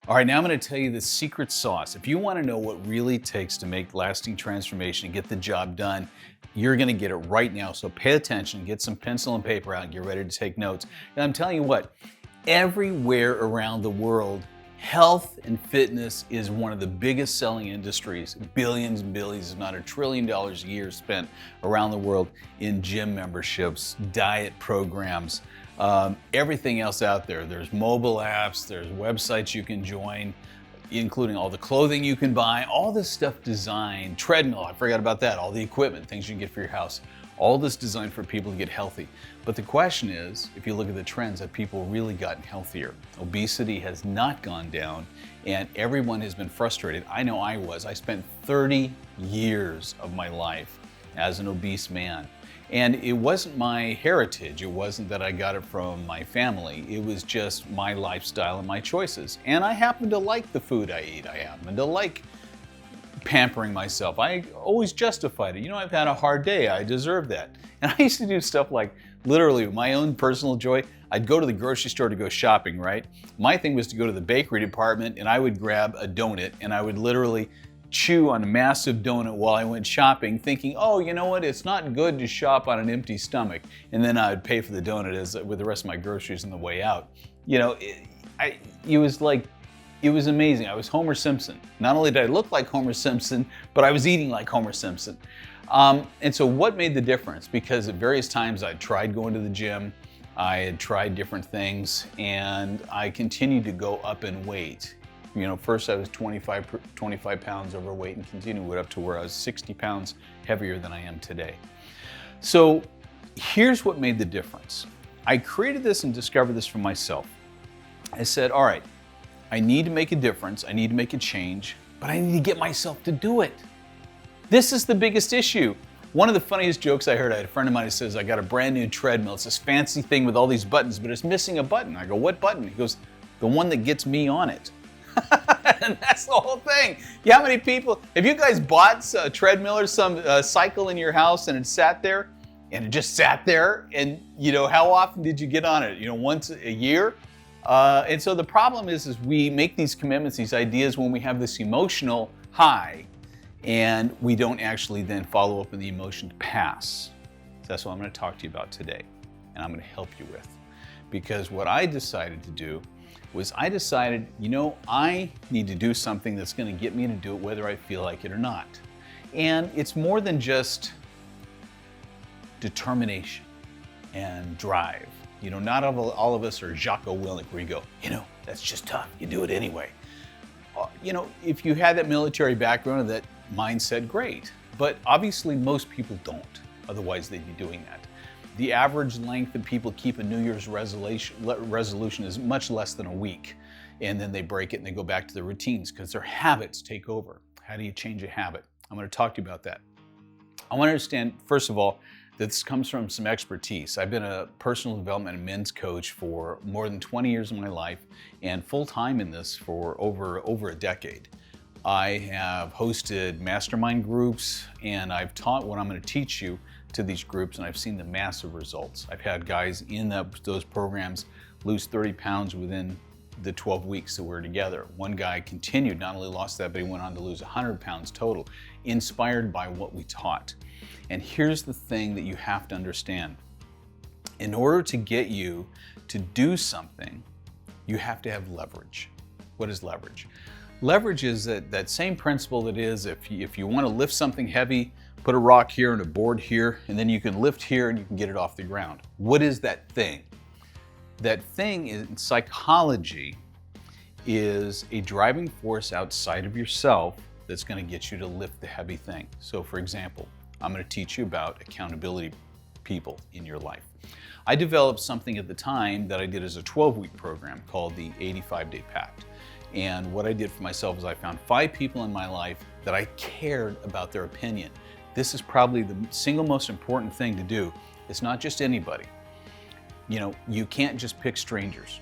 All right, now I'm going to tell you the secret sauce. If you want to know what really takes to make lasting transformation and get the job done, you're going to get it right now. So pay attention, get some pencil and paper out, and get ready to take notes. And I'm telling you what, everywhere around the world, health and fitness is one of the biggest selling industries. Billions and billions, if not $1 trillion a year spent around the world in gym memberships, diet programs, everything else out there. There's mobile apps, there's websites you can join, including all the clothing you can buy, all this stuff designed, treadmill, I forgot about that, all the equipment, things you can get for your house. All this designed for people to get healthy. But the question is, if you look at the trends, have people really gotten healthier? Obesity has not gone down, and everyone has been frustrated. I know I was. I spent 30 years of my life as an obese man. And it wasn't my heritage. It wasn't that I got it from my family. It was just my lifestyle and my choices. And I happen to like the food I eat. I happen to like pampering myself. I always justified it. You know, I've had a hard day. I deserve that. And I used to do stuff like, literally, my own personal joy. I'd go to the grocery store to go shopping, right? My thing was to go to the bakery department and I would grab a donut and I would literally chew on a massive donut while I went shopping, thinking, oh, you know what, it's not good to shop on an empty stomach. And then I would pay for the donut with the rest of my groceries on the way out. You know, it was amazing. I was Homer Simpson. Not only did I look like Homer Simpson, but I was eating like Homer Simpson. And so what made the difference? Because at various times I'd tried going to the gym, I had tried different things, and I continued to go up in weight. You know, first I was 25 pounds overweight and continued up to where I was 60 pounds heavier than I am today. So here's what made the difference. I created this and discovered this for myself. I said, all right, I need to make a difference, I need to make a change, but I need to get myself to do it. This is the biggest issue. One of the funniest jokes I heard, I had a friend of mine who says, I got a brand new treadmill. It's this fancy thing with all these buttons, but it's missing a button. I go, what button? He goes, the one that gets me on it. And that's the whole thing. Yeah, how many people, have you guys bought a treadmill or some cycle in your house and it sat there? And it just sat there, and you know, how often did you get on it? You know, once a year? And so the problem is we make these commitments, these ideas when we have this emotional high, and we don't actually then follow up with the emotion to pass. So that's what I'm going to talk to you about today, and I'm going to help you with. Because what I decided to do was I decided, you know, I need to do something that's going to get me to do it whether I feel like it or not. And it's more than just determination and drive. You know, not all of us are Jocko Willink where you go, you know, that's just tough, you do it anyway. You know, if you had that military background or that mindset, great. But obviously most people don't, otherwise they'd be doing that. The average length that people keep a New Year's resolution is much less than a week. And then they break it and they go back to their routines because their habits take over. How do you change a habit? I'm going to talk to you about that. I want to understand, first of all, that this comes from some expertise. I've been a personal development and men's coach for more than 20 years of my life and full-time in this for over a decade. I have hosted mastermind groups and I've taught what I'm going to teach you to these groups, and I've seen the massive results. I've had guys in those programs lose 30 pounds within the 12 weeks that we're together. One guy continued, not only lost that, but he went on to lose 100 pounds total, inspired by what we taught. And here's the thing that you have to understand. In order to get you to do something, you have to have leverage. What is leverage? Leverage is that same principle that is if you want to lift something heavy, put a rock here and a board here, and then you can lift here and you can get it off the ground. What is that thing? That thing in psychology is a driving force outside of yourself that's going to get you to lift the heavy thing. So for example, I'm going to teach you about accountability people in your life. I developed something at the time that I did as a 12-week program called the 85-Day Pact. And what I did for myself is I found 5 people in my life that I cared about their opinion. This is probably the single most important thing to do. It's not just anybody. You know, you can't just pick strangers.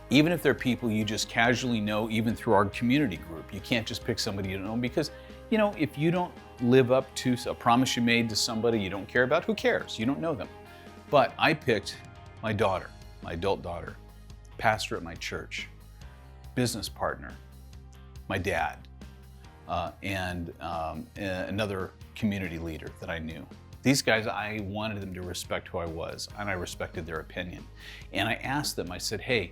Even if they're people you just casually know, even through our community group, you can't just pick somebody you don't know because, you know, if you don't live up to a promise you made to somebody you don't care about, who cares? You don't know them. But I picked my daughter, my adult daughter, pastor at my church, business partner, my dad, and another community leader that I knew. These guys, I wanted them to respect who I was, and I respected their opinion. And I asked them, I said, hey,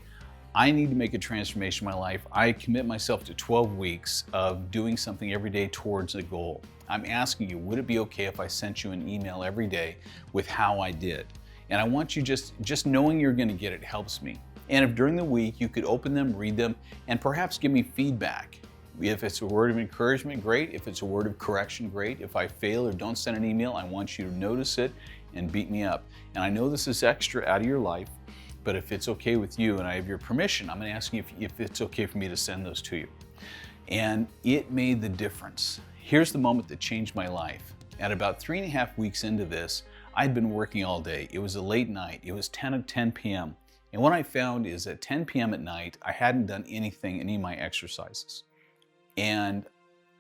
I need to make a transformation in my life. I commit myself to 12 weeks of doing something every day towards a goal. I'm asking you, would it be okay if I sent you an email every day with how I did? And I want you just knowing you're gonna get it helps me. And if during the week you could open them, read them, and perhaps give me feedback. If it's a word of encouragement, great. If it's a word of correction, great. If I fail or don't send an email, I want you to notice it and beat me up. And I know this is extra out of your life, but if it's okay with you and I have your permission, I'm gonna ask you if it's okay for me to send those to you. And it made the difference. Here's the moment that changed my life. At about 3.5 weeks into this, I'd been working all day. It was a late night. It was 10 p.m. And what I found is at 10 p.m. at night, I hadn't done any of my exercises. And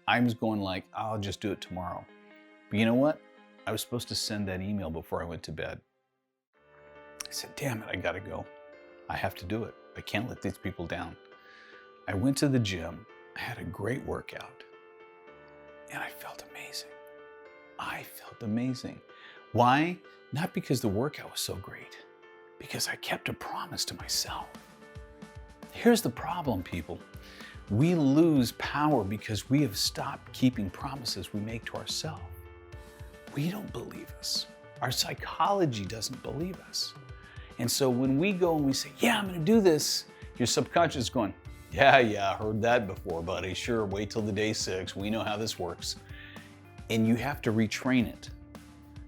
I was going like, I'll just do it tomorrow. But you know what? I was supposed to send that email before I went to bed. I said, damn it, I gotta go. I have to do it. I can't let these people down. I went to the gym. I had a great workout. And I felt amazing. I felt amazing. Why? Not because the workout was so great, because I kept a promise to myself. Here's the problem, people. We lose power because we have stopped keeping promises we make to ourselves. We don't believe us. Our psychology doesn't believe us. And so when we go and we say, yeah, I'm gonna do this, your subconscious is going, yeah, heard that before, buddy. Sure, wait till the day 6. We know how this works. And you have to retrain it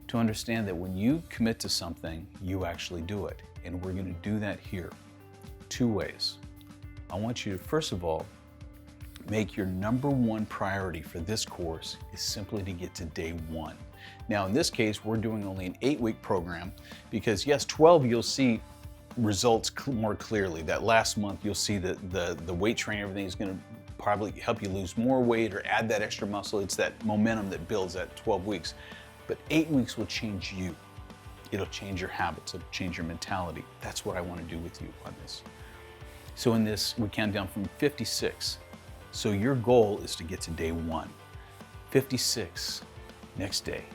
to understand that when you commit to something, you actually do it. And we're gonna do that here. 2 ways. I want you to, first of all, make your number 1 priority for this course is simply to get to day 1. Now, in this case, we're doing only an 8-week program because yes, 12, you'll see results more clearly. That last month, you'll see that the weight training, everything is gonna probably help you lose more weight or add that extra muscle. It's that momentum that builds at 12 weeks. But 8 weeks will change you. It'll change your habits, it'll change your mentality. That's what I wanna do with you on this. So in this, we count down from 56. So your goal is to get to day 1. 56, next day.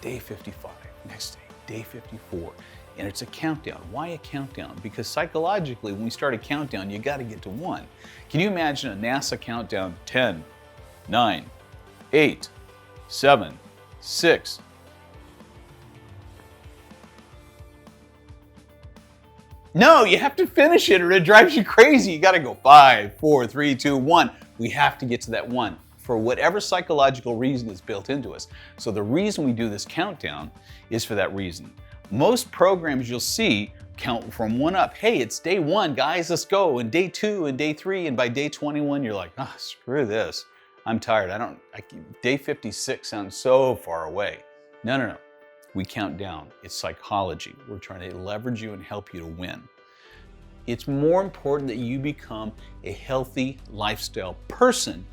Day 55, next day. Day 54. And it's a countdown. Why a countdown? Because psychologically, when we start a countdown, you gotta get to 1. Can you imagine a NASA countdown? 10, 9, 8, 7, 6. No, you have to finish it or it drives you crazy. You gotta go 5, 4, 3, 2, 1. We have to get to that 1 for whatever psychological reason is built into us. So the reason we do this countdown is for that reason. Most programs you'll see count from 1 up. Hey, it's day 1, guys, let's go. And day 2 and day 3, and by day 21, you're like, oh, screw this. I'm tired. Day 56 sounds so far away. No. We count down. It's psychology. We're trying to leverage you and help you to win. It's more important that you become a healthy lifestyle person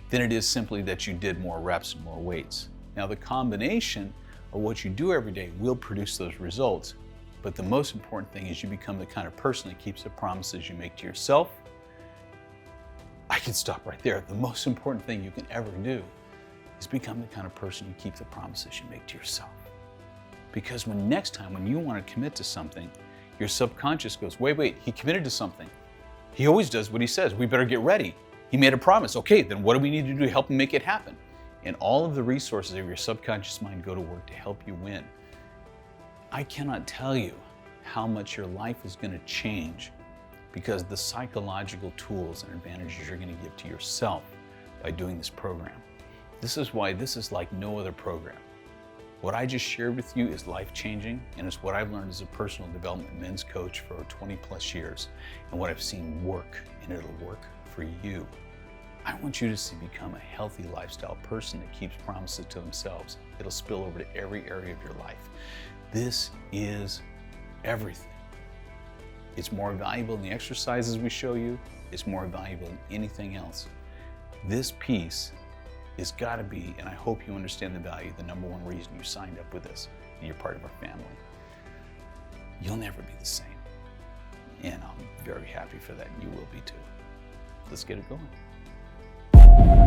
than it is simply that you did more reps and more weights. Now, the combination of what you do every day will produce those results, but the most important thing is you become the kind of person that keeps the promises you make to yourself. I can stop right there. The most important thing you can ever do is become the kind of person who keeps the promises you make to yourself. Because next time when you want to commit to something, your subconscious goes, wait, he committed to something. He always does what he says. We better get ready. He made a promise. Okay, then what do we need to do to help him make it happen? And all of the resources of your subconscious mind go to work to help you win. I cannot tell you how much your life is going to change because the psychological tools and advantages you're going to give to yourself by doing this program. This is why this is like no other program. What I just shared with you is life-changing, and it's what I've learned as a personal development men's coach for 20 plus years, and what I've seen work, and it'll work for you. I want you to become a healthy lifestyle person that keeps promises to themselves. It'll spill over to every area of your life. This is everything. It's more valuable than the exercises we show you. It's more valuable than anything else. This piece has got to be, and I hope you understand the value, the number 1 reason you signed up with us and you're part of our family. You'll never be the same. And I'm very happy for that, and you will be too. Let's get it going.